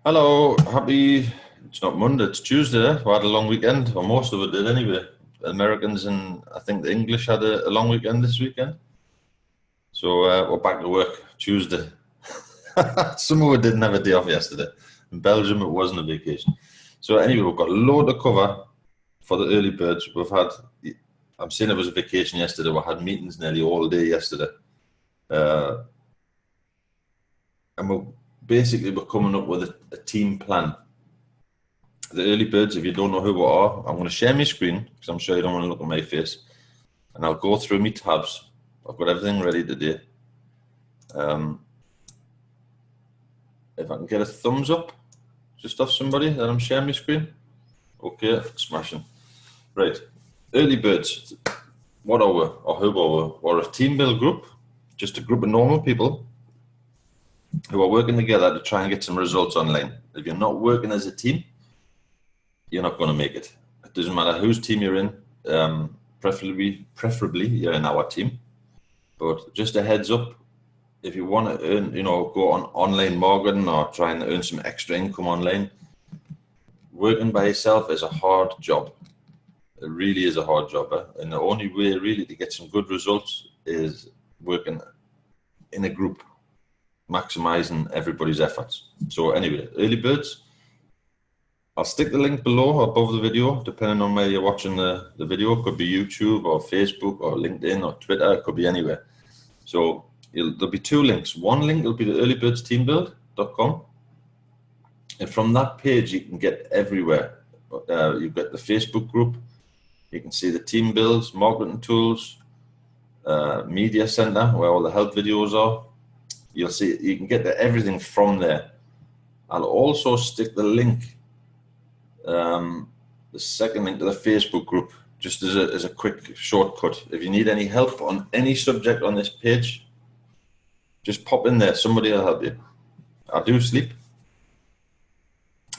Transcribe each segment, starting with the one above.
Hello, it's not Monday, it's Tuesday. We had a long weekend, or most of it did anyway. Americans and I think the English had a long weekend this weekend. So we're back to work Tuesday. Some of it didn't have a day off yesterday. In Belgium, it wasn't a vacation. So anyway, we've got a load to cover for the early birds. I'm saying it was a vacation yesterday. We had meetings nearly all day yesterday. And we're coming up with a team plan. The early birds, if you don't know who we are, I'm going to share my screen because I'm sure you don't want to look at my face. And I'll go through my tabs. I've got everything ready today. If I can get a thumbs up just off somebody that I'm sharing my screen. Okay, smashing. Right, early birds. What are we, or who are we? We're a team build group, just a group of normal people who are working together to try and get some results online. If you're not working as a team, you're not going to make it. It doesn't matter whose team you're in. Preferably you're in our team. But just a heads up, if you want to earn, go on online marketing or try and earn some extra income online, working by yourself is a hard job. It really is a hard job. And the only way really to get some good results is working in a group, maximizing everybody's efforts. So anyway, early birds, I'll stick the link below or above the video, depending on where you're watching the video. It could be YouTube or Facebook or LinkedIn or Twitter. It could be anywhere. So there'll be two links. One link will be the earlybirdsteambuild.com. And from that page, you can get everywhere. You've got the Facebook group. You can see the team builds, marketing tools, media center, where all the help videos are. You'll see, you can get everything from there. I'll also stick the link, the second link to the Facebook group, just as a quick shortcut. If you need any help on any subject on this page, just pop in there. Somebody will help you. I do sleep.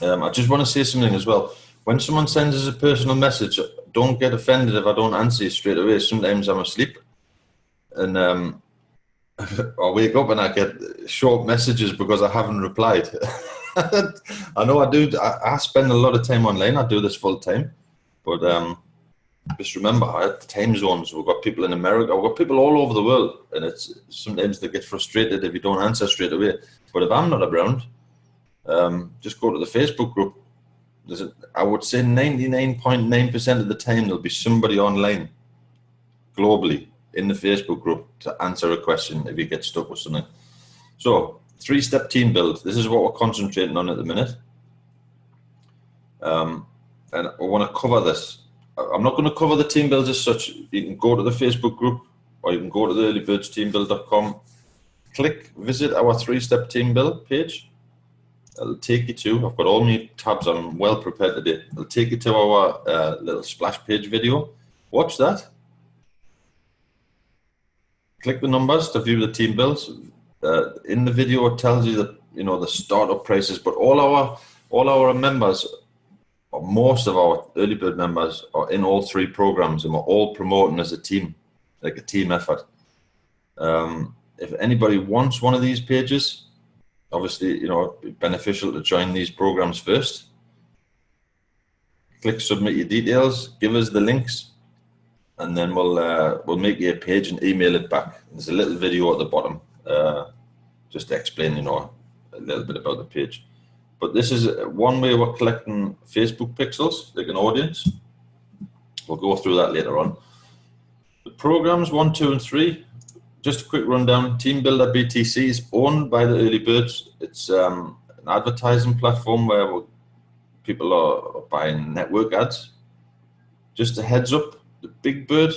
I just want to say something as well. When someone sends us a personal message, don't get offended if I don't answer you straight away. Sometimes I'm asleep, and I wake up and I get short messages because I haven't replied. I know I do. I spend a lot of time online. I do this full time, but just remember, I have time zones. We've got people in America. We've got people all over the world, and it's sometimes they get frustrated if you don't answer straight away. But if I'm not around, just go to the Facebook group. I would say 99.9% of the time there'll be somebody online globally in the Facebook group to answer a question if you get stuck with something. So 3-step team build. This is what we're concentrating on at the minute. And I want to cover this. I'm not going to cover the team builds as such. You can go to the Facebook group or you can go to the earlybirdsteambuild.com. Visit our 3-step team build page. It'll take you to, I've got all my tabs, I'm well prepared today. It'll take you to our little splash page video. Watch that. Click the numbers to view the team builds. In the video, it tells you that, the startup prices, but all our members, or most of our early bird members, are in all 3 programs, and we're all promoting as a team, like a team effort. If anybody wants one of these pages, obviously, it'd be beneficial to join these programs first. Click submit your details, give us the links, and then we'll make you a page and email it back. There's a little video at the bottom, just to explain, a little bit about the page. But this is one way we're collecting Facebook pixels, like an audience. We'll go through that later on. The programs 1, 2, and 3. Just a quick rundown. Team Builder BTC is owned by the early birds. It's an advertising platform where people are buying network ads. Just a heads up, the Big Bird,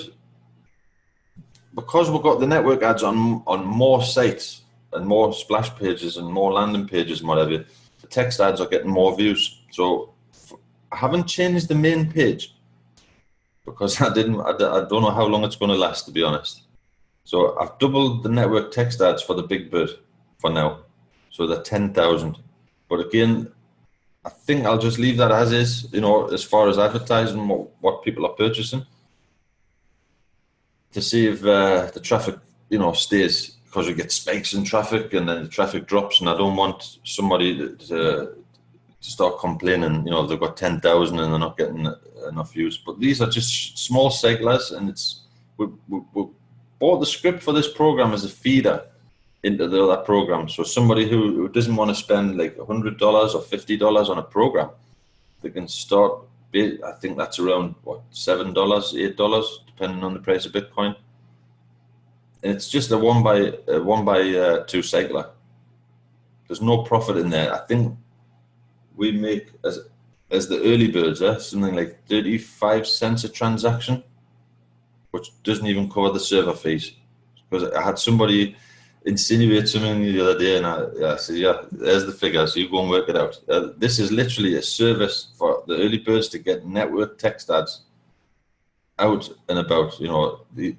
because we've got the network ads on more sites and more splash pages and more landing pages and whatever, the text ads are getting more views. So I haven't changed the main page because I don't know how long it's going to last, to be honest. So I've doubled the network text ads for the Big Bird for now. So they're 10,000. But again, I think I'll just leave that as is, as far as advertising what people are purchasing, to see if the traffic, stays, because we get spikes in traffic and then the traffic drops, and I don't want somebody to start complaining, you know, they've got 10,000 and they're not getting enough views. But these are just small cyclers, and we bought the script for this program as a feeder into the other program. So somebody who doesn't want to spend like $100 or $50 on a program, they can start. I think that's around what, $7, $8, depending on the price of Bitcoin. And it's just a one by two cycler. There's no profit in there. I think we make as the early birds, something like 35 cents a transaction, which doesn't even cover the server fees. Because I had somebody insinuate something the other day, and I said, yeah, there's the figure, so you go and work it out. This is literally a service for the early birds to get network text ads out and about. You know, the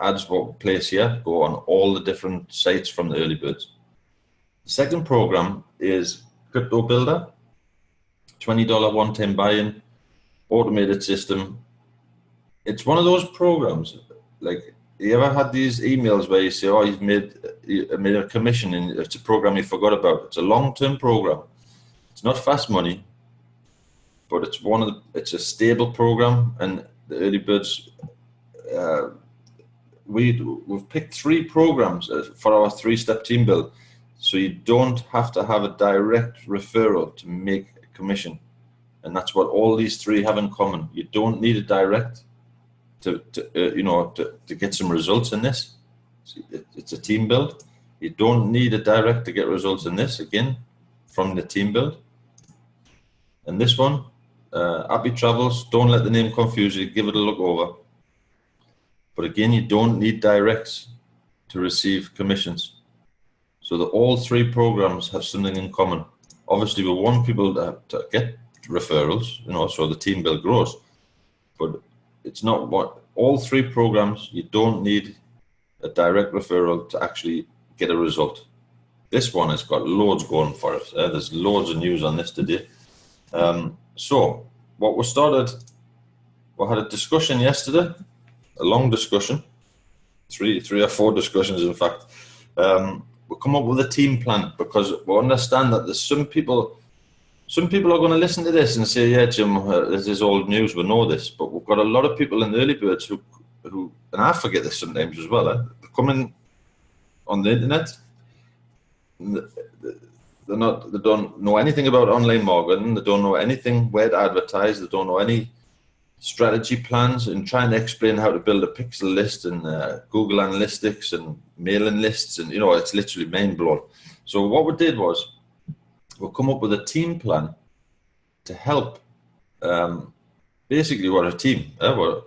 ads what we place here go on all the different sites from the early birds. The second program is Crypto Builder, $20 one-time buy-in, automated system. It's one of those programs, like, you ever had these emails where you say, oh, you've made a commission and it's a program you forgot about? It's a long-term program. It's not fast money, but it's a stable program. And the early birds, we've picked 3 programs for our 3-step team build. So you don't have to have a direct referral to make a commission. And that's what all these 3 have in common. You don't need a direct to get some results in this. It's a team build. You don't need a direct to get results in this, again, from the team build. And this one, Happy Travels, don't let the name confuse you, give it a look over. But again, you don't need directs to receive commissions. So all 3 programs have something in common. Obviously, we want people to get referrals, you know, so the team build grows. But it's not what all 3 programs, you don't need a direct referral to actually get a result. This one has got loads going for it. There's loads of news on this today. So what we had a discussion yesterday, a long discussion, three or four discussions in fact. We come up with a team plan because we understand that there's some people are going to listen to this and say, yeah, Jim, this is old news, we know this. But we've got a lot of people in the early birds who and I forget this sometimes as well, they come in on the internet, they don't know anything about online marketing, they don't know anything where to advertise, they don't know any strategy plans, and trying to explain how to build a pixel list and Google Analytics and mailing lists, and, you know, it's literally mind-blowing. So what we did was we'll come up with a team plan to help. Basically, we're a team.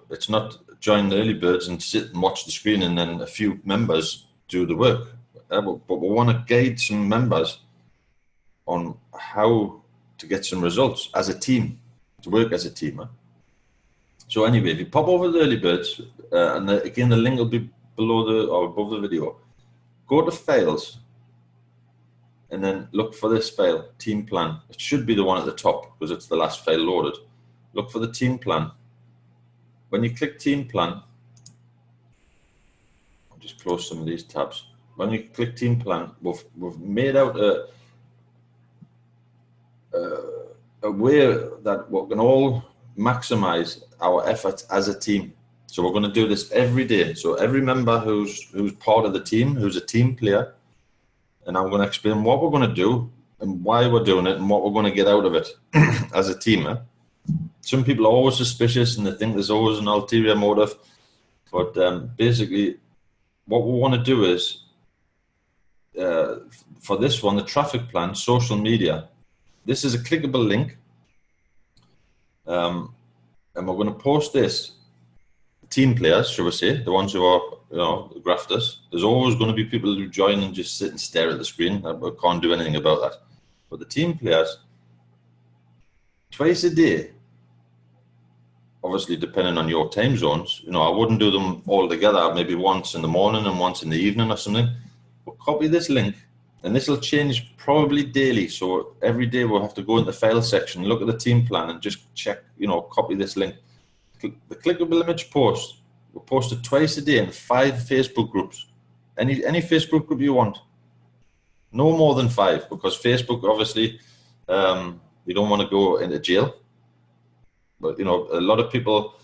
It's not join the early birds and sit and watch the screen and then a few members do the work. But we want to guide some members on how to get some results as a team, to work as a team. So anyway, if you pop over the early birds, and again, the link will be below or above the video, go to files, and then look for this file, team plan. It should be the one at the top because it's the last file loaded. Look for the team plan. When you click team plan, I'll just close some of these tabs. When you click team plan, we've made out a way that we can all maximize our efforts as a team. So we're going to do this every day. So every member who's part of the team, who's a team player, and I'm going to explain what we're going to do and why we're doing it and what we're going to get out of it as a team. Some people are always suspicious and they think there's always an ulterior motive. But basically, what we want to do is, for this one, the traffic plan, social media, this is a clickable link. And we're going to post this. Team players, should we say, the ones who are, you know, the grafters. There's always going to be people who join and just sit and stare at the screen. We can't do anything about that. But the team players, twice a day, obviously depending on your time zones, you know, I wouldn't do them all together, maybe once in the morning and once in the evening or something. We'll copy this link, and this will change probably daily. So every day we'll have to go in the file section, look at the team plan and just check, you know, copy this link. The clickable image post, we'll post it twice a day in 5 Facebook groups. Any Facebook group you want. No more than 5, because Facebook obviously You don't want to go into jail. But, you know, a lot of people,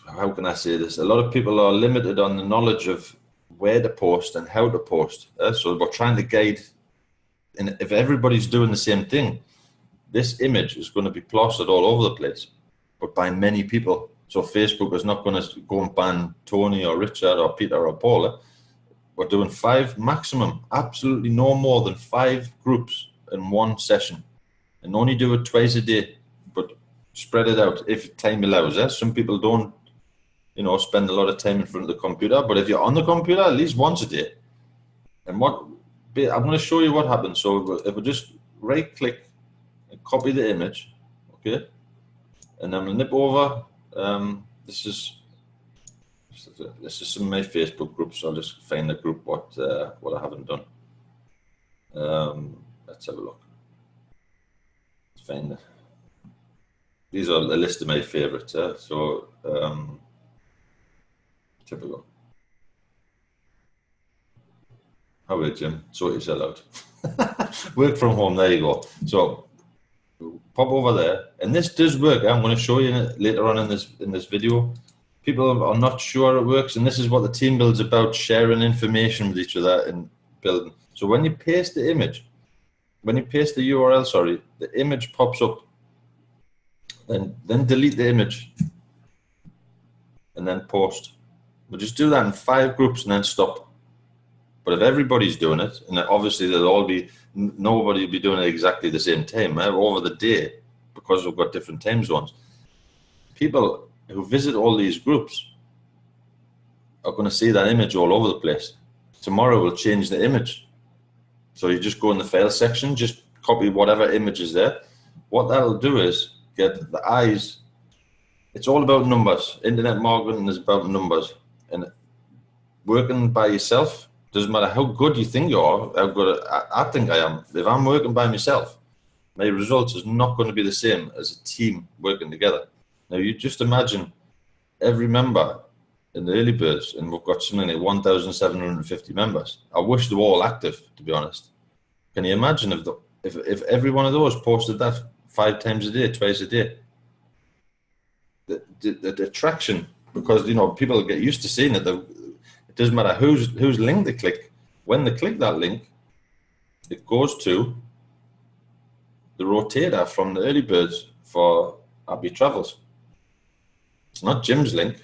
how can I say this? A lot of people are limited on the knowledge of where to post and how to post. So we're trying to guide, and if everybody's doing the same thing, this image is going to be plastered all over the place, but by many people. So Facebook is not going to go and ban Tony or Richard or Peter or Paula. We're doing 5 maximum, absolutely no more than 5 groups in one session, and only do it twice a day, but spread it out if time allows. Some people don't, you know, spend a lot of time in front of the computer, but if you're on the computer, at least once a day. And I'm going to show you what happens. So if we just right click and copy the image, okay, and then we'll nip over. This is some of my Facebook groups. So I'll just find the group what I haven't done. Let's have a look. Let's find it. These are a list of my favorites. So typical. How about Jim? Sort yourself out. Work from home. There you go. So pop over there, and this does work. I'm going to show you later on in this video. People are not sure it works, and this is what the team build's about: sharing information with each other and building. So when you paste the image, when you paste the URL, sorry, the image pops up. Then delete the image, and then post. We'll just do that in 5 groups and then stop. But if everybody's doing it, and obviously nobody will be doing it exactly the same time over the day, because we've got different time zones. People who visit all these groups are going to see that image all over the place. Tomorrow we'll change the image. So you just go in the file section, just copy whatever image is there. What that'll do is get the eyes. It's all about numbers. Internet marketing is about numbers. And working by yourself, doesn't matter how good you think you are, how good I think I am. If I'm working by myself, my results is not going to be the same as a team working together. Now, you just imagine every member in the early birds, and we've got something like 1,750 members. I wish they were all active, to be honest. Can you imagine if every one of those posted that 5 times a day, twice a day? The attraction, because, you know, people get used to seeing it. It doesn't matter whose link they click. When they click that link, it goes to the rotator from the early birds for Happy Travels. It's not Jim's link.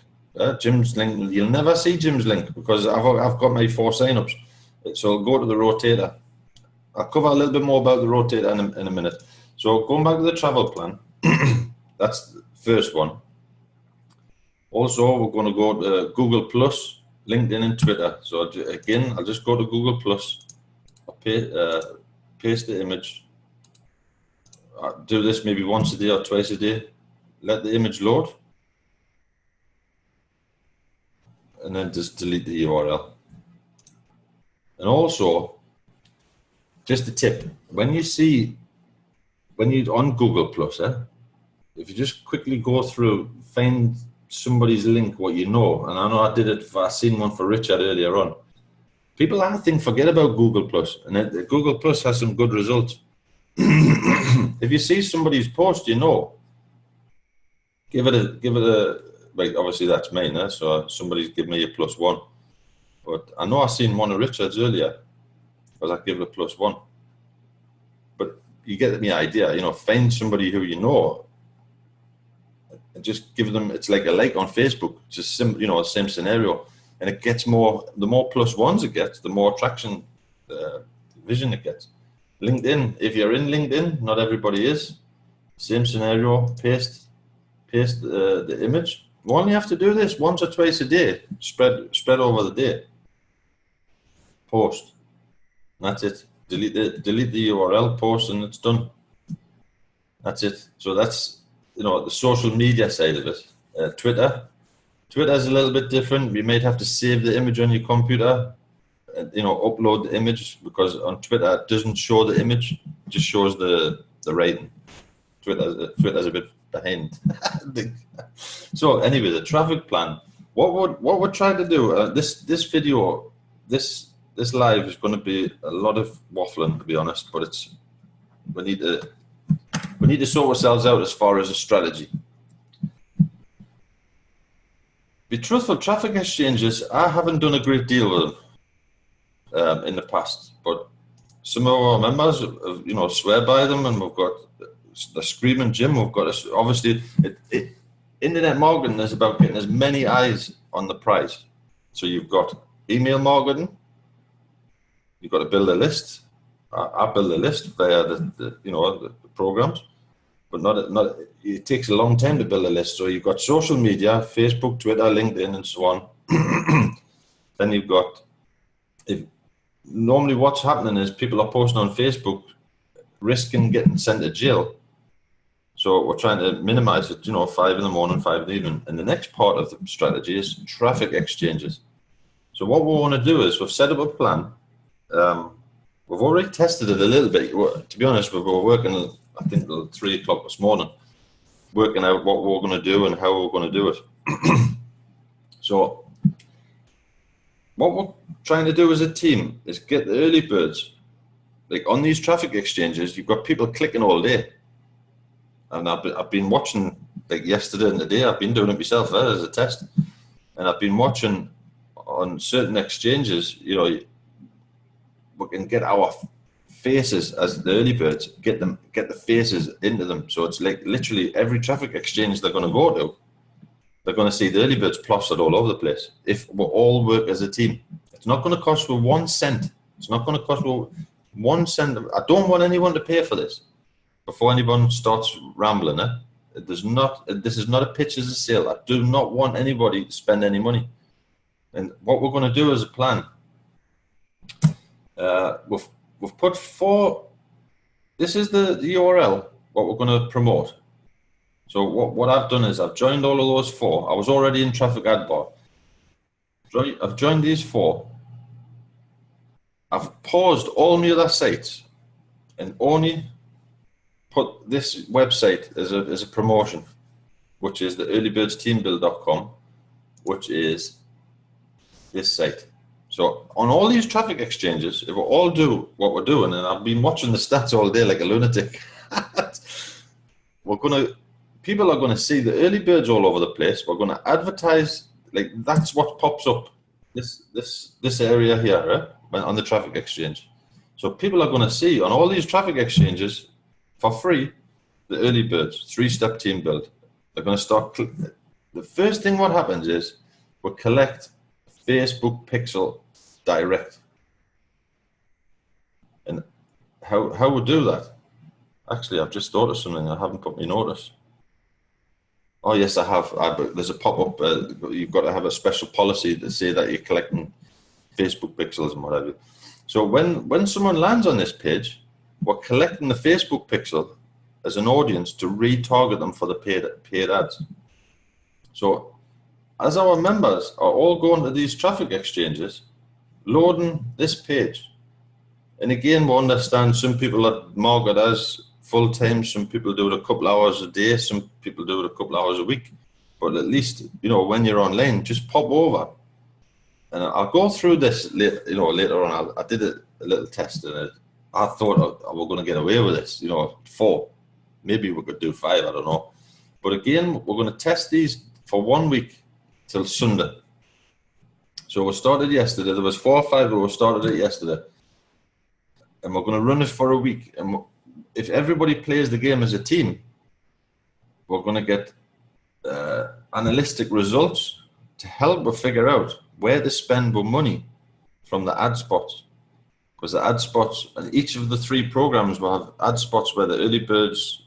Jim's link, you'll never see Jim's link because I've got my 4 signups. So I'll go to the rotator. I'll cover a little bit more about the rotator in a minute. So going back to the travel plan, that's the first one. Also, we're going to go to Google Plus, LinkedIn, and Twitter. So again, I'll just go to Google Plus, paste the image. I'll do this maybe once a day or twice a day. Let the image load, and then just delete the URL. And also, just a tip: when you're on Google Plus, if you just quickly go through, find somebody's link, what you know, and I know I seen one for Richard earlier on. People, I think, forget about Google Plus, and Google Plus has some good results. If you see somebody's post, you know, give it a. Like, obviously that's mine, so somebody's give me a +1. But I know I seen one of Richard's earlier, because I give it a +1. But you get the idea, you know, find somebody who you know, and just give them. It's like a like on Facebook, just same scenario, and it gets more. The more +1s it gets, the more traction, vision it gets. LinkedIn, if you're in LinkedIn, not everybody is. Same scenario. Paste the image. We only have to do this once or twice a day. Spread over the day. Post. That's it. Delete the URL. Post, and it's done. That's it. So that's, you know, the social media side of it. Twitter is a little bit different. You might have to save the image on your computer. You know, upload the image, because on Twitter it doesn't show the image. It just shows the writing. Twitter's a bit behind. So anyway, the traffic plan. What we're trying to do, this video, this live is going to be a lot of waffling, to be honest, but we need to sort ourselves out as far as a strategy. Be truthful, traffic exchanges, I haven't done a great deal with them in the past, but some of our members, swear by them, and we've got the Screaming Jim. We've got obviously internet marketing is about getting as many eyes on the prize. So you've got email marketing. You've got to build a list. I build a list via the programs, but not. It takes a long time to build a list. So you've got social media, Facebook, Twitter, LinkedIn, and so on. Then you've got normally what's happening is people are posting on Facebook, risking getting sent to jail. So we're trying to minimize it, 5 in the morning, 5 in the evening. And the next part of the strategy is traffic exchanges. So what we want to do is we've set up a plan. We've already tested it a little bit. To be honest, we were working, I think, till 3 o'clock this morning, working out what we're going to do and how we're going to do it. So what we're trying to do as a team is get the early birds. Like on these traffic exchanges, you've got people clicking all day. And I've been watching, like yesterday and today, I've been doing it myself as a test. And I've been watching on certain exchanges, we can get our faces as the early birds, get the faces into them. So it's like literally every traffic exchange they're going to go to, they're going to see the early birds plastered all over the place. If we all work as a team, it's not going to cost you 1 cent. It's not going to cost you 1 cent. I don't want anyone to pay for this. Before anyone starts rambling, this is not a pitch as a sale. I do not want anybody to spend any money. And what we're going to do as a plan, we've put 4. This is the URL. What we're going to promote. So what I've done is I've joined all of those 4. I was already in Traffic Ad Bar. I've joined these 4. I've paused all my other sites and only put this website as a promotion, which is the earlybirdsteambuild.com, which is this site. So on all these traffic exchanges, if we all do what we're doing, and I've been watching the stats all day like a lunatic, people are gonna see the early birds all over the place. We're gonna advertise, like that's what pops up. This area here, right, on the traffic exchange. So people are gonna see on all these traffic exchanges for free, the early birds, 3-step team build. They're going to start. The first thing what happens is we'll collect Facebook pixel direct. And how we do that? Actually, I've just thought of something. I haven't put me notice. Oh yes, I have. There's a pop-up. You've got to have a special policy to say that you're collecting Facebook pixels and whatever. So when someone lands on this page, we're collecting the Facebook pixel as an audience to retarget them for the paid ads. So as our members are all going to these traffic exchanges, loading this page, and again, we understand some people are market as full-time, some people do it a couple hours a day, some people do it a couple hours a week. But at least, when you're online, just pop over. And I'll go through this later on. I did a little test in it. I thought we're going to get away with this, 4. Maybe we could do 5, I don't know. But again, we're going to test these for 1 week till Sunday. So we started yesterday. There was 4 or 5 who started it yesterday. And we're going to run it for a week. And if everybody plays the game as a team, we're going to get analytic results to help us figure out where to spend our money from the ad spots. Because the ad spots, and each of the 3 programs will have ad spots where the early birds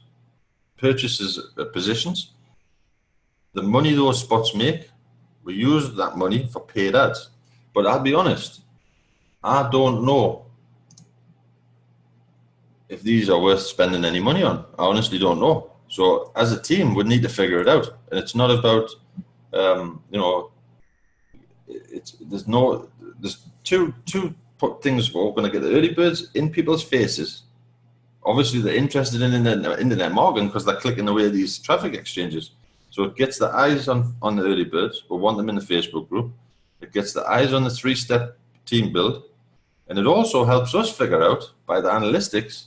purchases positions. The money those spots make, we use that money for paid ads. But I'll be honest, I don't know if these are worth spending any money on. I honestly don't know. So as a team, we need to figure it out. And it's not about, there's two things. We're going to get the early birds in people's faces. Obviously, they're interested in internet marketing because they're clicking away these traffic exchanges. So it gets the eyes on the early birds. We want them in the Facebook group. It gets the eyes on the 3-step team build. And it also helps us figure out, by the analytics,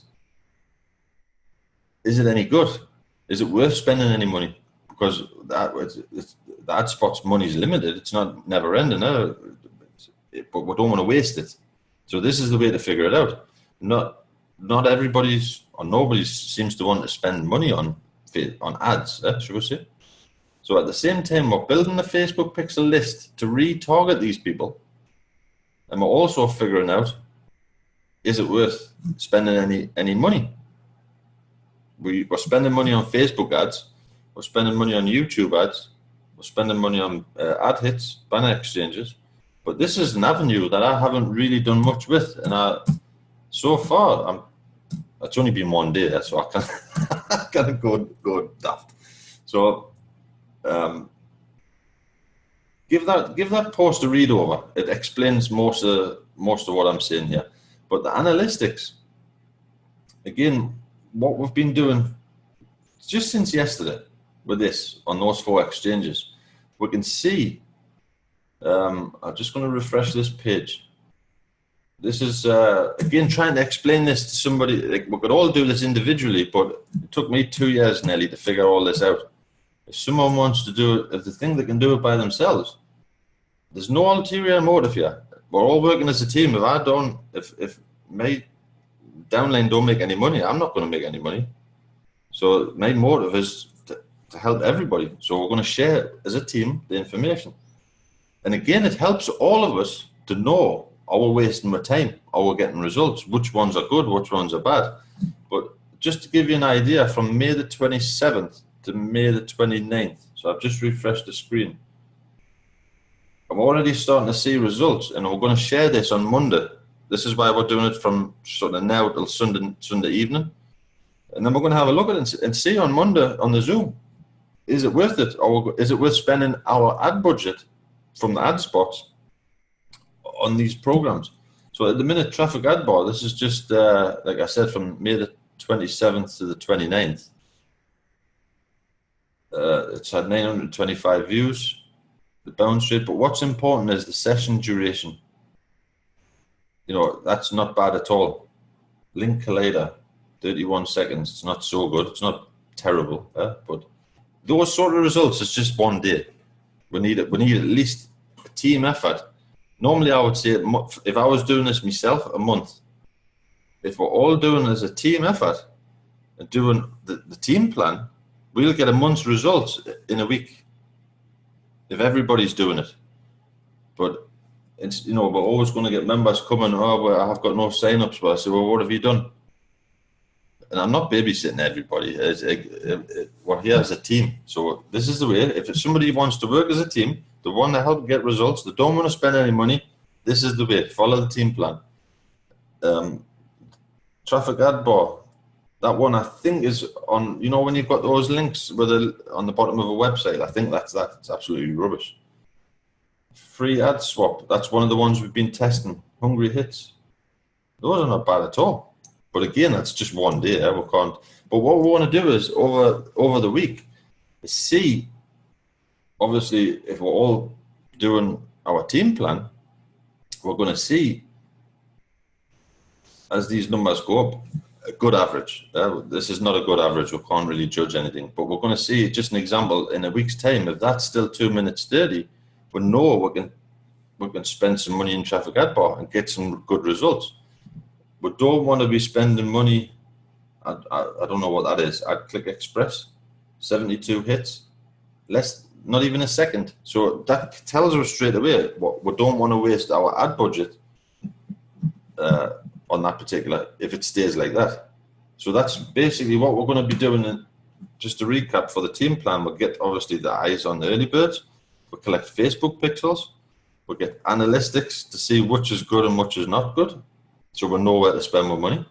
is it any good? Is it worth spending any money? Because the ad spot's money is limited. It's not never ending, but we don't want to waste it. So this is the way to figure it out. Not everybody's or nobody seems to want to spend money on ads, should we say? So at the same time, we're building a Facebook pixel list to retarget these people, and we're also figuring out, is it worth spending any money? We're spending money on Facebook ads, we're spending money on YouTube ads, we're spending money on ad hits, banner exchanges, but this is an avenue that I haven't really done much with, and so far it's only been one day, so I can't go daft. So give that post a read over. It explains most of what I'm saying here. But the analytics, again, what we've been doing just since yesterday with this on those 4 exchanges, we can see. I'm just going to refresh this page. This is again trying to explain this to somebody. Like, we could all do this individually, but it took me 2 years nearly to figure all this out. If someone wants to do it, if they think they can do it by themselves, there's no ulterior motive here. We're all working as a team. If my downline don't make any money, I'm not going to make any money. So my motive is to help everybody. So we're going to share as a team the information. And again, it helps all of us to know, are we wasting our time? Are we getting results? Which ones are good? Which ones are bad? But just to give you an idea, from May the 27th to May the 29th, so I've just refreshed the screen, I'm already starting to see results, and we're going to share this on Monday. This is why we're doing it from sort of now till Sunday evening. And then we're going to have a look at it and see on Monday on the Zoom, is it worth it? Or is it worth spending our ad budget from the ad spots on these programs? So at the minute, Traffic Ad Bar, this is just, like I said, from May the 27th to the 29th. It's had 925 views, the bounce rate, but what's important is the session duration. You know, that's not bad at all. Link Collider, 31 seconds. It's not so good. It's not terrible, but those sort of results is just one day. We need at least a team effort. Normally, I would say if I was doing this myself, a month. If we're all doing it as a team effort and doing the team plan, we'll get a month's results in a week if everybody's doing it. But it's, you know, we're always going to get members coming, oh, well, I've got no sign-ups. But I say, well, what have you done? And I'm not babysitting everybody. We're here as a team. So this is the way. If somebody wants to work as a team, they want to help get results, they don't want to spend any money, this is the way. Follow the team plan. Traffic Ad Bar, that one I think is on, you know, when you've got those links on the bottom of a website, I think that's absolutely rubbish. Free Ad Swap, that's one of the ones we've been testing. Hungry Hits, those are not bad at all. But again, that's just one day. We can't. But what we want to do is over the week is see. Obviously, if we're all doing our team plan, we're going to see as these numbers go up a good average. This is not a good average. We can't really judge anything, but we're going to see just an example in a week's time. If that's still 2 minutes 30, we know we can spend some money in Traffic Ad Bar and get some good results. We don't want to be spending money. I don't know what that is. Ad Click Express, 72 hits, not even a second. So that tells us straight away we don't want to waste our ad budget on that particular, if it stays like that. So that's basically what we're going to be doing. And just to recap for the team plan, we'll get obviously the eyes on the early birds. We'll collect Facebook pixels. We'll get analytics to see which is good and which is not good, so we'll know where to spend more money.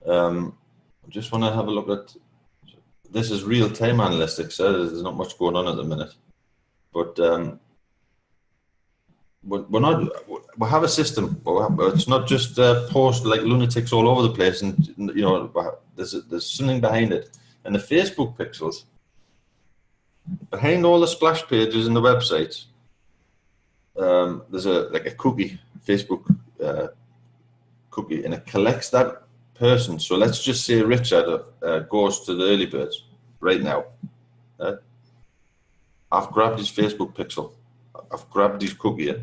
I just want to have a look at, this is real-time analytics. There's not much going on at the minute, but we have a system. It's not just post like lunatics all over the place, and you know, there's something behind it. And the Facebook pixels, behind all the splash pages in the websites, there's a cookie, Facebook cookie, and it collects that person, so let's just say Richard goes to the early birds right now. I've grabbed his Facebook pixel. I've grabbed his cookie.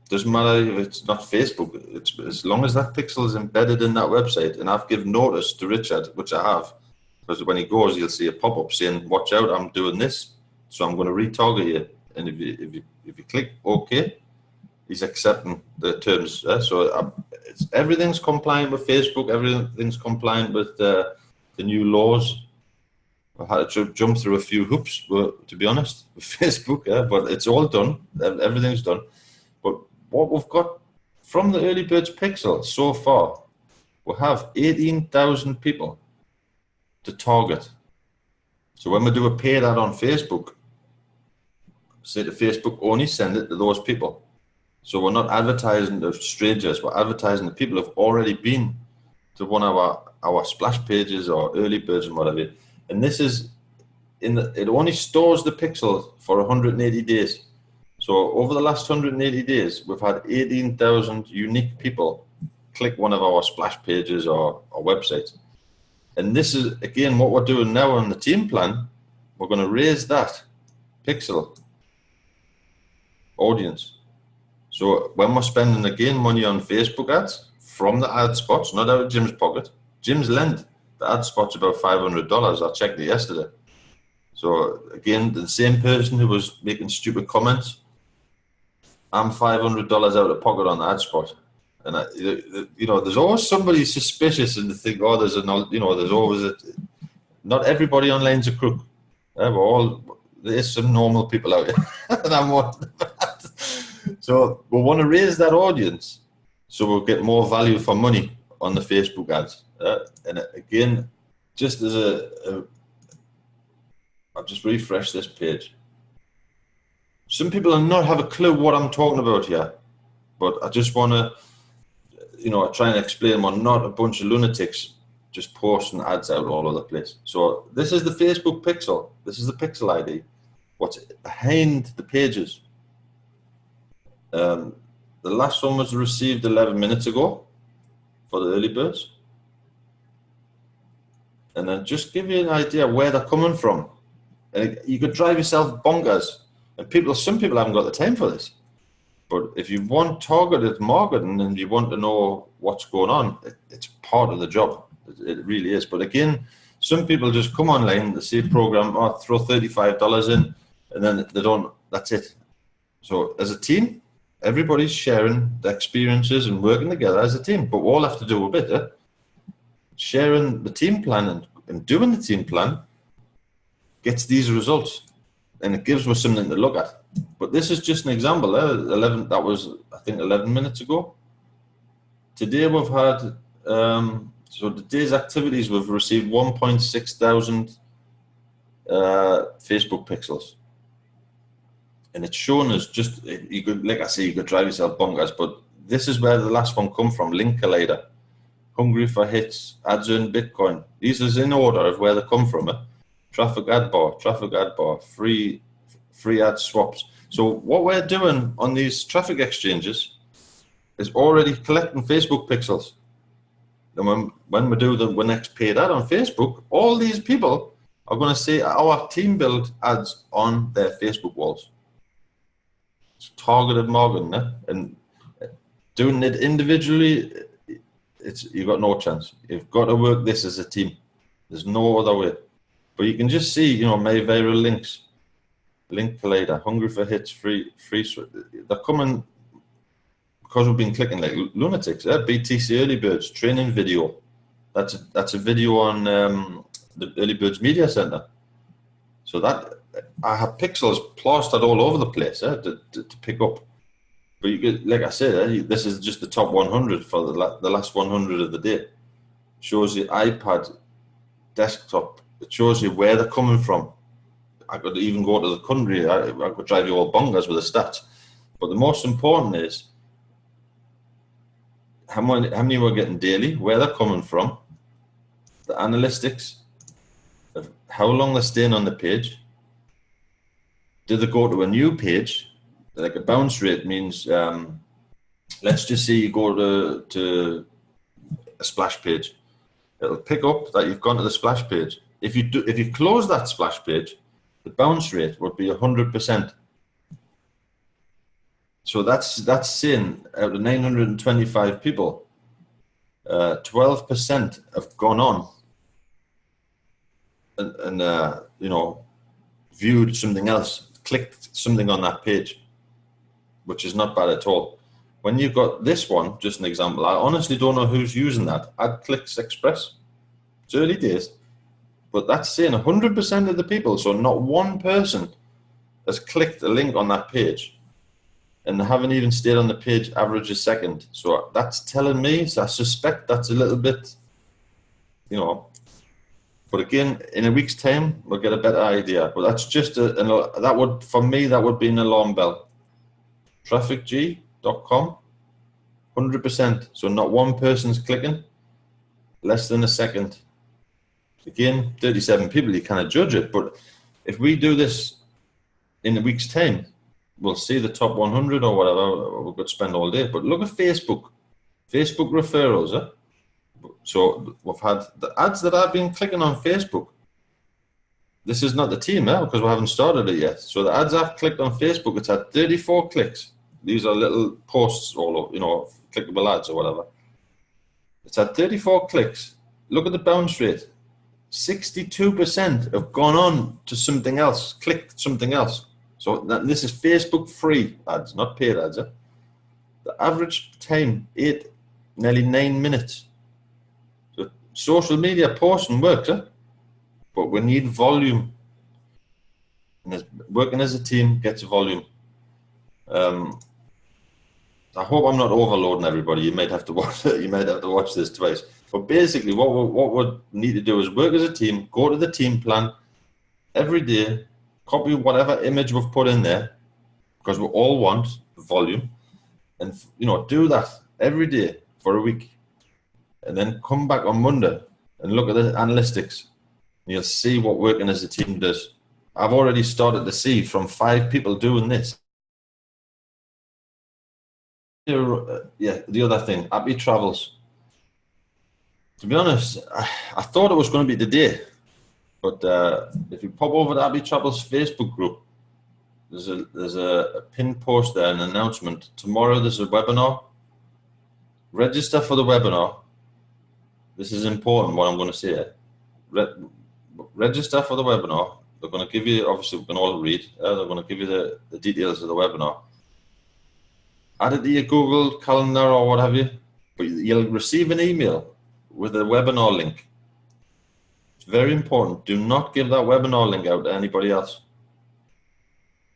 Doesn't matter if it's not Facebook. It's as long as that pixel is embedded in that website, and I've given notice to Richard, which I have, because when he goes, you'll see a pop-up saying, "Watch out, I'm doing this, so I'm going to retarget you." And if you click OK, he's accepting the terms. So everything's compliant with Facebook. Everything's compliant with the new laws. I had to jump through a few hoops, to be honest, with Facebook, but it's all done. Everything's done. But what we've got from the early birds pixel so far, we have 18,000 people to target. So when we do a paid ad on Facebook, say to Facebook, only send it to those people. So we're not advertising to strangers, we're advertising to people who've already been to one of our splash pages or early birds and whatever. And this is it only stores the pixel for 180 days. So over the last 180 days, we've had 18,000 unique people click one of our splash pages or websites. And this is, again, what we're doing now on the team plan. We're going to raise that pixel audience. So when we're spending, again, money on Facebook ads from the ad spots, not out of Jim's pocket, Jim's lend, the ad spot's about $500. I checked it yesterday. So again, the same person who was making stupid comments, I'm $500 out of pocket on the ad spot. And there's always somebody suspicious, and they think, oh, there's always not everybody online's a crook. There's some normal people out here, and I'm one. So we want to raise that audience, so we'll get more value for money on the Facebook ads. And again, just as I'll just refresh this page. Some people will not have a clue what I'm talking about here, but I just want to, try and explain we're not a bunch of lunatics just posting ads out all over the place. So this is the Facebook pixel. This is the pixel ID. What's behind the pages? The last one was received 11 minutes ago for the early birds. And then just give you an idea where they're coming from. And you could drive yourself bonkers. And some people haven't got the time for this. But if you want targeted marketing and you want to know what's going on, it's part of the job. It really is. But again, some people just come online, they see a program, throw $35 in, and then they don't, that's it. So as a team, everybody's sharing the experiences and working together as a team. But we all have to do a bit. Sharing the team plan and doing the team plan gets these results. And it gives us something to look at. But this is just an example. That was, I think, 11 minutes ago. Today we've had, so today's activities, we've received 1.6 thousand Facebook pixels. And it's shown us just, you could, like I say, you could drive yourself bonkers, but this is where the last one come from, Link Collider, Hungry for Hits, Ads Earn Bitcoin. These is in order of where they come from. Traffic ad bar, free ad swaps. So what we're doing on these traffic exchanges is already collecting Facebook pixels. And when we do the next paid ad on Facebook, all these people are going to see our team build ads on their Facebook walls. It's targeted marketing, and doing it individually, you've got no chance. You've got to work this as a team. There's no other way. But you can just see, my viral links, Link Collider, Hungry for Hits, free. They're coming because we've been clicking like lunatics. BTC Early Birds training video. That's a video on the Early Birds Media Center. So that I have pixels plastered all over the place to pick up. But you get, like I said, this is just the top 100 for the last 100 of the day. Shows you iPad, desktop. It shows you where they're coming from. I could even go to the country. I could drive you all bonkers with the stats. But the most important is how many we're getting daily, where they're coming from, the analytics of how long they're staying on the page. Do they go to a new page? Like a bounce rate means, let's just say you go to a splash page. it'll pick up that you've gone to the splash page. If you close that splash page, the bounce rate would be 100%. So that's saying out of 925 people, 12% have gone on and you know, viewed something else, clicked something on that page, which is not bad at all. When you've got this one, just an example, I honestly don't know who's using that. AdClicks Express. It's early days, but that's saying 100% of the people, so not one person has clicked a link on that page, and they haven't even stayed on the page average a second. So that's telling me, so I suspect that's a little bit, you know, but again, in a week's time, we'll get a better idea. But that's just that would, for me, that would be an alarm bell. TrafficG.com, 100%. So not one person's clicking, less than a second. Again, 37 people, you kind of judge it. But if we do this in a week's time, we'll see the top 100 or whatever. We could spend all day. But look at Facebook referrals. Eh? So we've had the ads that I've been clicking on Facebook. This is not the team, because we haven't started it yet. So the ads I've clicked on Facebook, it's had 34 clicks. These are little posts, all, you know, clickable ads or whatever. It's had 34 clicks. Look at the bounce rate. 62% have gone on to something else, clicked something else. So this is Facebook free ads, not paid ads. Eh? The average time, nearly 9 minutes. So social media posting works, but we need volume. And working as a team gets volume. I hope I'm not overloading everybody. You might have to watch it. You might have to watch this twice. But basically, what we need to do is work as a team. Go to the team plan every day. Copy whatever image we've put in there, because we all want volume, and you know, do that every day for a week, and then come back on Monday and look at the analytics, and you'll see what working as a team does. I've already started to see from 5 people doing this. Yeah, the other thing, Happy Travels. To be honest, I thought it was going to be today, but if you pop over to Happy Travels Facebook group, there's a pinned post there, an announcement. Tomorrow there's a webinar. Register for the webinar. This is important, what I'm going to say. Register for the webinar. They're going to give you, obviously we can all read, they're going to give you the details of the webinar. Add it to your Google Calendar or what have you, but you'll receive an email with a webinar link. It's very important. Do not give that webinar link out to anybody else.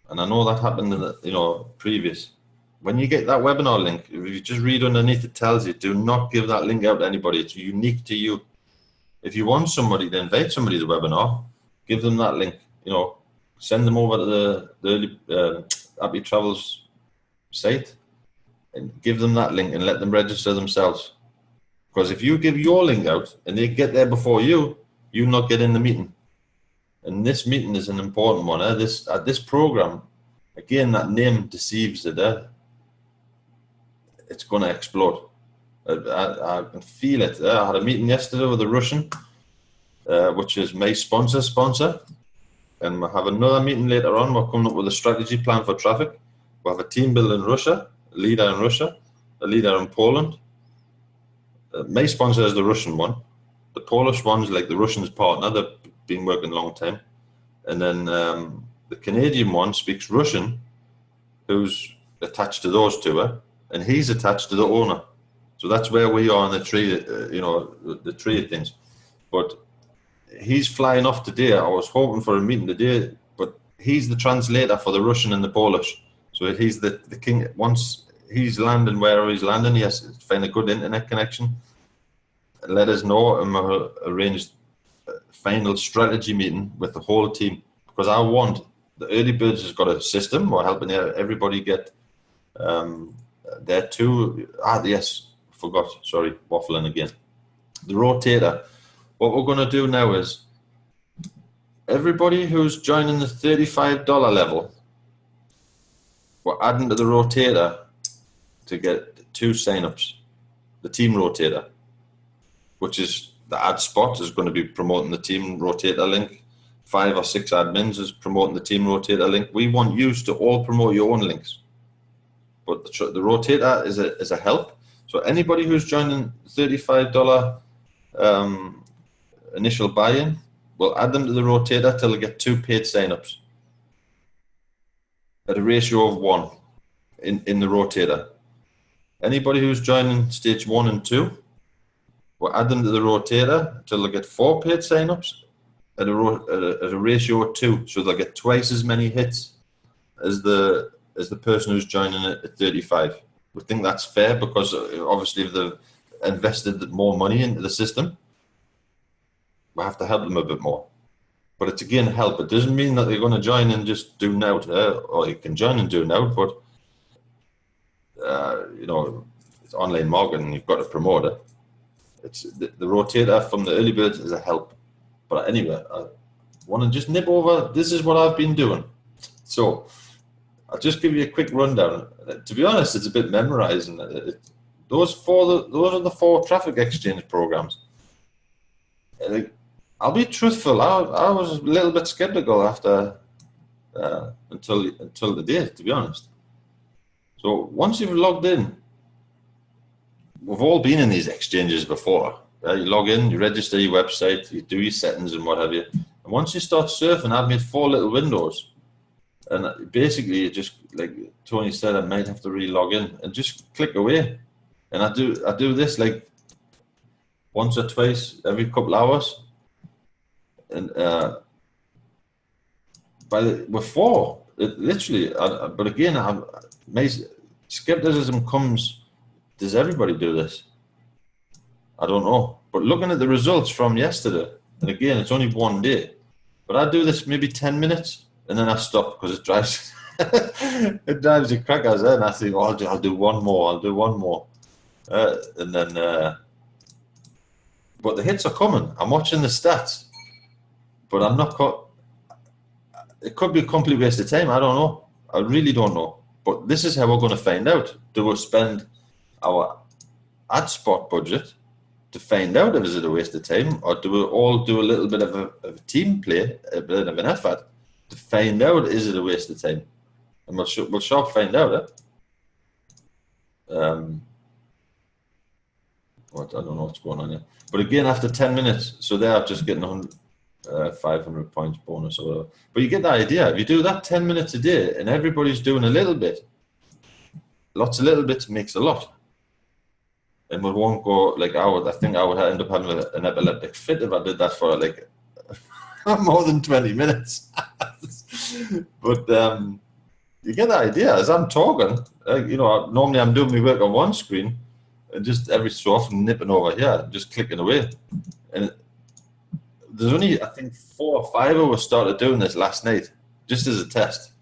And I know that happened in the previous. When you get that webinar link, if you just read underneath, it tells you, do not give that link out to anybody. It's unique to you. If you want somebody to invite somebody to the webinar, give them that link. Send them over to the Happy Travels site and give them that link and let them register themselves. Because if you give your link out and they get there before you not get in the meeting. And this meeting is an important one. This program, again, that name deceives it. It's going to explode. I can feel it. I had a meeting yesterday with a Russian, which is my sponsor. And we'll have another meeting later on. We're coming up with a strategy plan for traffic. We'll have a team builder in Russia, a leader in Russia, a leader in Poland. My sponsor is the Russian one. The Polish one's like the Russian's partner. They've been working a long time. And then the Canadian one speaks Russian, who's attached to those two, and he's attached to the owner. So that's where we are in the tree, the tree of things. But he's flying off today. I was hoping for a meeting today, but he's the translator for the Russian and the Polish. So he's the king. Once he's landing wherever he's landing, he has to find a good internet connection. Let us know, and we'll arrange a final strategy meeting with the whole team. Because I want, the Early Birds has got a system. We're helping everybody get there too. Yes, forgot. Sorry, waffling again. The rotator. What we're going to do now is everybody who's joining the $35 level, we're adding to the rotator to get 2 signups. The team rotator, which is the ad spot is going to be promoting the team rotator link. 5 or 6 admins is promoting the team rotator link. We want you to all promote your own links. But the rotator is a help. So anybody who's joining $35 initial buy-in, we'll add them to the rotator till they get 2 paid signups at a ratio of 1 in the rotator. Anybody who's joining stage 1 and 2, we'll add them to the rotator till they get 4 paid signups at a ratio of 2, so they'll get twice as many hits as the person who's joining it at 35. We think that's fair because obviously if they've invested more money into the system, we have to help them a bit more. But it's again help. It doesn't mean that they're going to join and just do now, or you can join and do now, but you know, it's online marketing, you've got to promote it. It's the rotator from the early birds is a help. But anyway, I want to just nip over, this is what I've been doing. So I'll just give you a quick rundown. To be honest, it's a bit memorizing. Those are the 4 traffic exchange programs. I'll be truthful. I was a little bit skeptical after until the day, to be honest. So once you've logged in, we've all been in these exchanges before. You log in, you register your website, you do your settings and what have you. And once you start surfing, I've made 4 little windows. And basically, you just, like Tony said, I might have to re-log in and just click away. And I do this like once or twice every couple hours. And with 4, literally. But again, my skepticism comes. Does everybody do this? I don't know. But looking at the results from yesterday, and again, it's only 1 day, but I do this maybe 10 minutes and then I stop because it drives it drives the crackers. And I think, oh, I'll do one more. And then, but the hits are coming. I'm watching the stats, but I'm not. It could be a complete waste of time. I don't know. I really don't know. But this is how we're going to find out. Do we spend our ad spot budget to find out if it's a waste of time, or do we all do a little bit of a team play, a bit of an effort to find out is it a waste of time? And we'll sure find out. I don't know what's going on here. But again, after 10 minutes, so there I'm just getting 500 points bonus or whatever. But you get the idea. If you do that 10 minutes a day and everybody's doing a little bit, lots of little bits makes a lot. And we won't go like I think I would end up having an epileptic fit if I did that for like more than 20 minutes. But you get the idea. As I'm talking, you know, normally I'm doing my work on one screen and just every so often nipping over here, just clicking away. And there's only, I think, 4 or 5 of us started doing this last night, just as a test.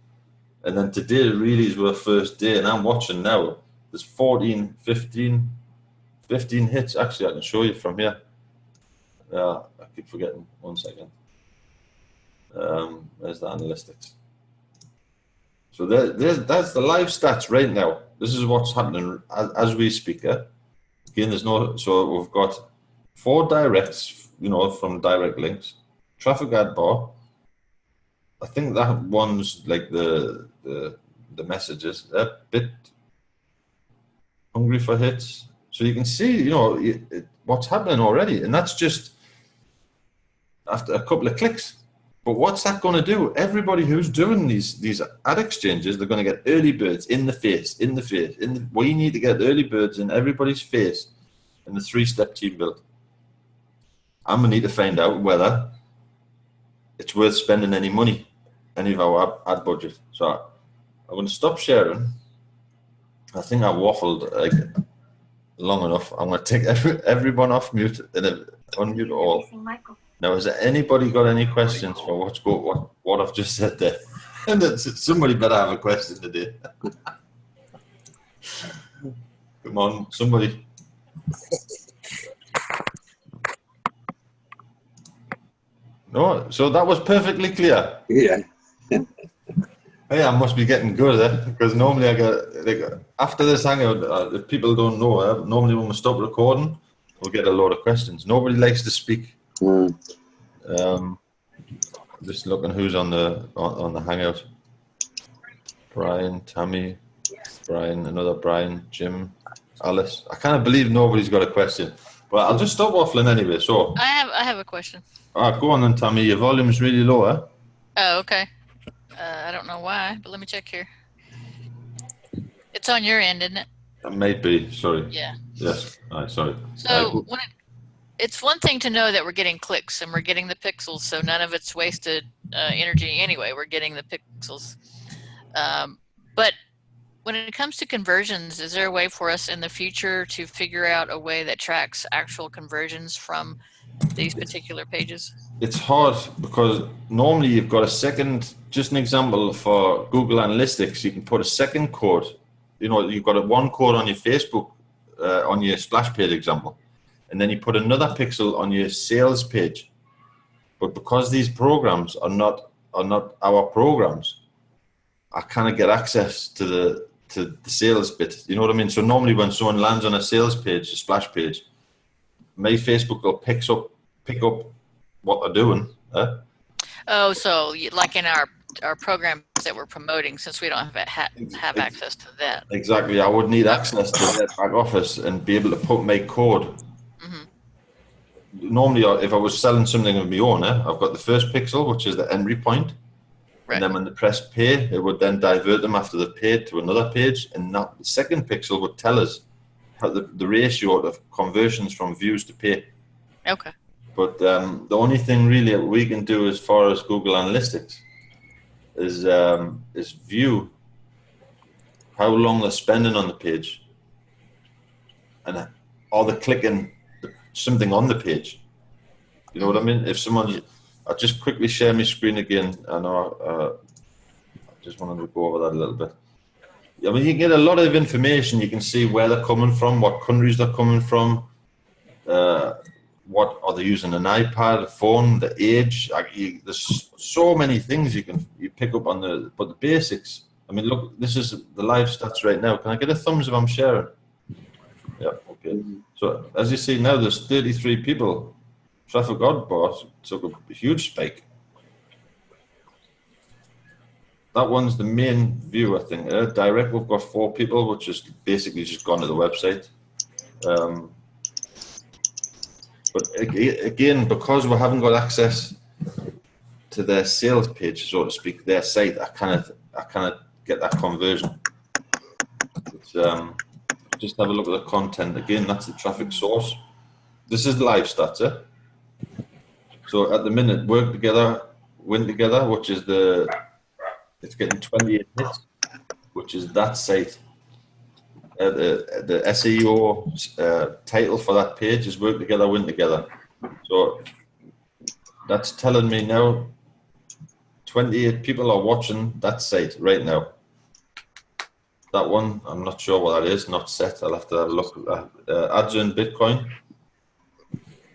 And then today really is our first day, and I'm watching now. There's 15 hits. Actually, I can show you from here. I keep forgetting. 1 second. There's the analytics. So that's the live stats right now. This is what's happening as we speak. Again, so we've got 4 directs, you know, from direct links. Traffic ad bar. I think that one's like the messages. They're a bit hungry for hits. So you can see, you know, what's happening already. And that's just after a couple of clicks. But what's that going to do? Everybody who's doing these ad exchanges, they're going to get early birds in the face. We need to get early birds in everybody's face in the 3-step team build. I'm going to need to find out whether it's worth spending any money, any of our ad budget. So I'm going to stop sharing. I think I waffled like long enough. I'm going to take everyone off mute and unmute all. Now, has anybody got any questions for what I've just said there? And somebody better have a question today. Come on, somebody. No, so that was perfectly clear. Yeah. Hey, I must be getting good because normally I get like after this hangout. If people don't know, normally when we stop recording, we'll get a lot of questions. Nobody likes to speak. Just looking who's on the Hangout. Brian, Tammy, Brian, another Brian, Jim, Alice. I can't believe nobody's got a question. But I'll just stop waffling anyway. So I have a question. Go on then, Tammy. Your volume's really low, eh? Oh, okay. I don't know why, but let me check here. It's on your end, isn't it? It might be. Sorry. Yeah. Yes. All right. Sorry. So it's one thing to know that we're getting clicks and we're getting the pixels, so none of it's wasted energy anyway. We're getting the pixels. But when it comes to conversions, is there a way for us in the future to figure out a way that tracks actual conversions from these particular pages? It's hard because normally you've got a second, just an example for Google Analytics, you can put a second code. You know, you've got one code on your Facebook, on your splash page example, and then you put another pixel on your sales page. But because these programs are not our programs, I can't get access to the sales bit. You know what I mean? So normally when someone lands on a sales page, a splash page, my Facebook will pick up what they're doing. Oh, so like in our programs that we're promoting, since we don't have access to that. Exactly. I would need access to their back office and be able to put my code. Normally, if I was selling something of my own, I've got the first pixel, which is the entry point. Right. And then when they press pay, it would then divert them after they've paid to another page. And that the second pixel would tell us how the ratio of conversions from views to pay. Okay. But the only thing really we can do as far as Google Analytics is view how long they're spending on the page, and are they clicking something on the page. You know what I mean? If someone, I'll just quickly share my screen again. I know I just wanted to go over that a little bit. I mean, you can get a lot of information. You can see where they're coming from, what countries they're coming from, what are they using, an iPad, a phone, the age. There's so many things you pick up on but the basics. I mean, look, this is the live stats right now. Can I get a thumbs if I'm sharing? Yeah, okay. So as you see now, there's 33 people. Traffic Godboss took a huge spike. That one's the main view, I think. Direct, we've got 4 people, which is basically just gone to the website. But again, because we haven't got access to their sales page, so to speak, their site, I cannot get that conversion. Just have a look at the content again. That's the traffic source. This is the live stats. So at the minute, work together, win together, which is it's getting 28 hits, which is that site. The SEO title for that page is work together, win together. So that's telling me now 28 people are watching that site right now. That one, I'm not sure what that is, not set. I'll have to have a look at that. Ads in Bitcoin.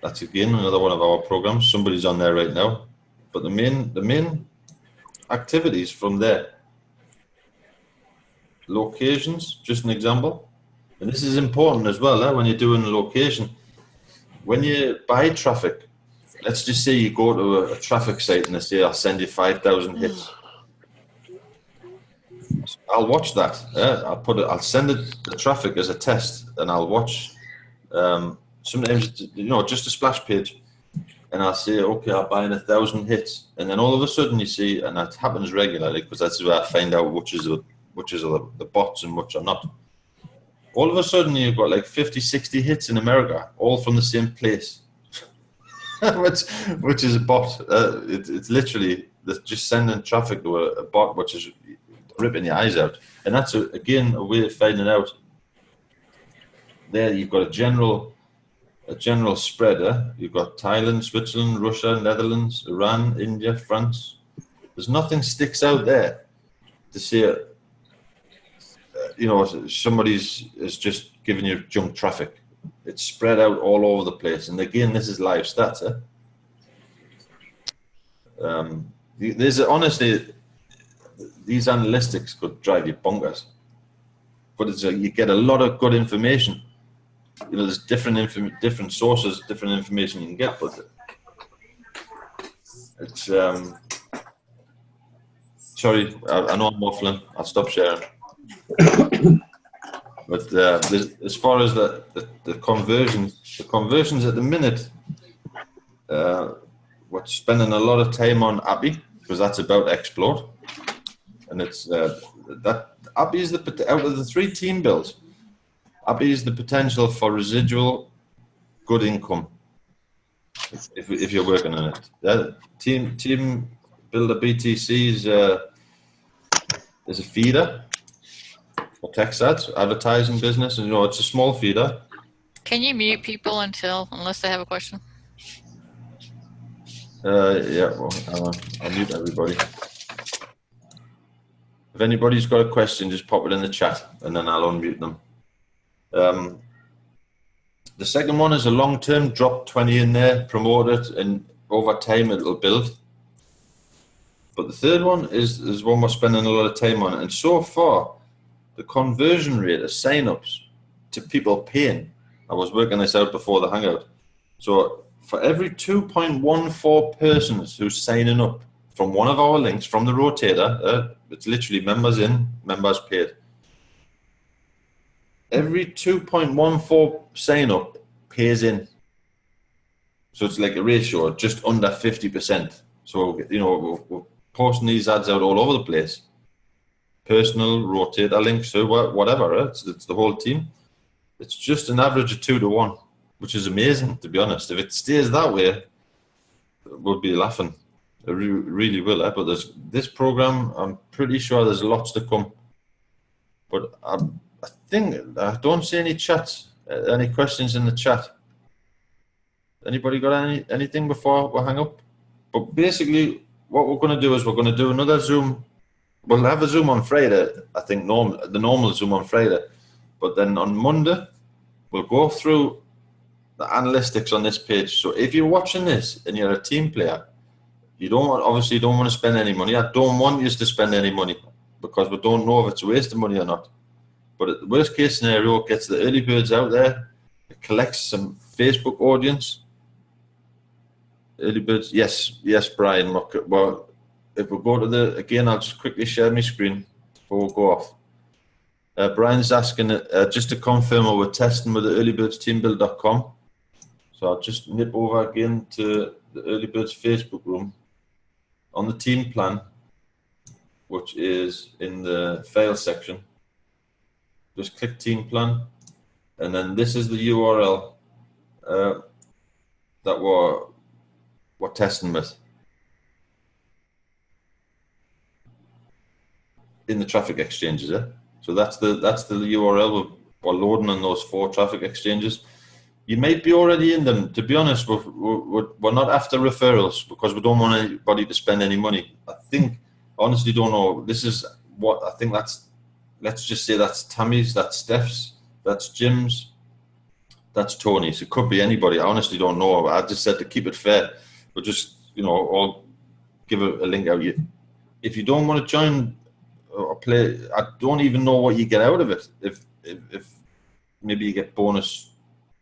That's again another one of our programs. Somebody's on there right now. But the main activities from there. Locations, just an example. And this is important as well, when you're doing a location. When you buy traffic, let's just say you go to a traffic site and they say, I'll send you 5,000 hits. I'll watch that. I'll send the traffic as a test, and I'll watch. Sometimes, just a splash page, and I'll say, okay, I'll buy 1,000 hits, and then all of a sudden you see, and that happens regularly because that's where I find out which is the bots and which are not. All of a sudden you've got like 50, 60 hits in America, all from the same place, which is a bot. It's literally just sending traffic to a bot, which is ripping your eyes out. And that's again a way of finding out. There you've got a general spread. You've got Thailand, Switzerland, Russia, Netherlands, Iran, India, France. There's nothing sticks out there to say, somebody's is just giving you junk traffic. It's spread out all over the place. And again, this is live stats. There's honestly, these analytics could drive you bonkers, but you get a lot of good information. there's different sources, different information you can get, but it's sorry, I know I'm waffling. I'll stop sharing. But as far as the conversions at the minute, we're spending a lot of time on Abby because that's about Explode, and it's that Abby is out of the 3 team builds. Abby is the potential for residual good income if you're working on it. Team Builder BTC is a feeder for text ads, advertising business, and it's a small feeder. Can you mute people unless they have a question? Yeah, well, I'll mute everybody. If anybody's got a question, just pop it in the chat, and then I'll unmute them. The second one is a long-term, drop 20 in there, promote it, and over time it'll build. But the third one is one we're spending a lot of time on, and so far, the conversion rate of sign-ups to people paying. I was working this out before the Hangout. So for every 2.14 persons who's signing up from one of our links from the rotator, it's literally members in, members paid. Every 2.14 sign up pays in. So it's like a ratio, just under 50%. So, we're posting these ads out all over the place. Personal, rotator links, so whatever, it's the whole team. It's just an average of 2 to 1, which is amazing, to be honest. If it stays that way, we'll be laughing. It really will. But there's this program, I'm pretty sure there's lots to come. But I don't see any chats, any questions in the chat. Anybody got anything before we hang up? But basically, what we're going to do is we're going to do another Zoom. We'll have a Zoom on Friday, I think, the normal Zoom on Friday. But then on Monday, we'll go through the analytics on this page. So if you're watching this and you're a team player, you don't want to spend any money. I don't want you to spend any money because we don't know if it's a waste of money or not. But at the worst case scenario, it gets the early birds out there. It collects some Facebook audience. Early birds, yes, Brian. Well, if we go to again, I'll just quickly share my screen before we go off. Brian's asking, just to confirm, we're testing with the earlybirdsteambuild.com. So I'll just nip over again to the Early Birds Facebook room on the team plan, which is in the file section. Just click team plan, and then this is the URL that we're testing with in the traffic exchanges. So that's the URL we're loading on those 4 traffic exchanges. You might be already in them. To be honest, we're not after referrals because we don't want anybody to spend any money. I honestly don't know. This is what I think. Let's just say that's Tammy's, that's Steph's, that's Jim's, that's Tony's. It could be anybody. I honestly don't know. I just said to keep it fair, but just I'll give a link out. If you don't want to join or play, I don't even know what you get out of it. If maybe you get bonus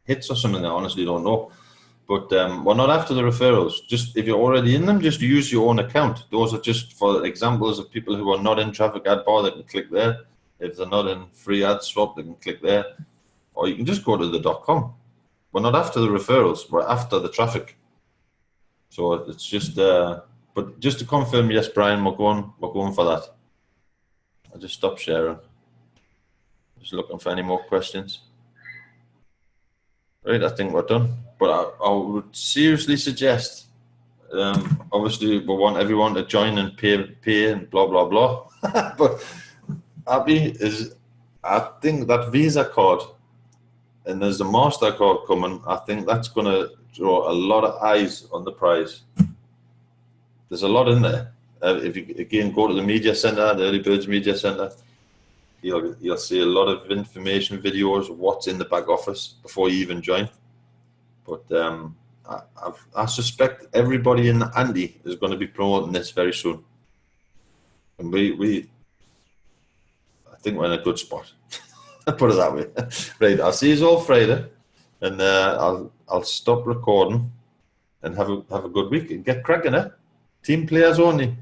hits or something, I honestly don't know. But we're not after the referrals. Just if you're already in them, just use your own account. Those are just for examples of people who are not in Traffic Ad Bar. They can click there. If they're not in Free Ad Swap, they can click there. Or you can just go to the .com. We're not after the referrals. We're after the traffic. So it's just, but just to confirm, yes, Brian, we're going for that. I'll just stop sharing. Just looking for any more questions. Right, I think we're done. But I would seriously suggest, obviously we want everyone to join and pay and blah, blah, blah. But Abby I think that Visa card, and there's a MasterCard coming, I think that's going to draw a lot of eyes on the prize. There's a lot in there. If you, again, go to the media center, the Early Birds Media Center, you'll see a lot of information videos of what's in the back office before you even join. But I suspect everybody in the Andy is going to be promoting this very soon. And I think we're in a good spot. Put it that way. Right, I'll see you all Friday. and I'll stop recording and have a good week and get cracking, eh? Team players only.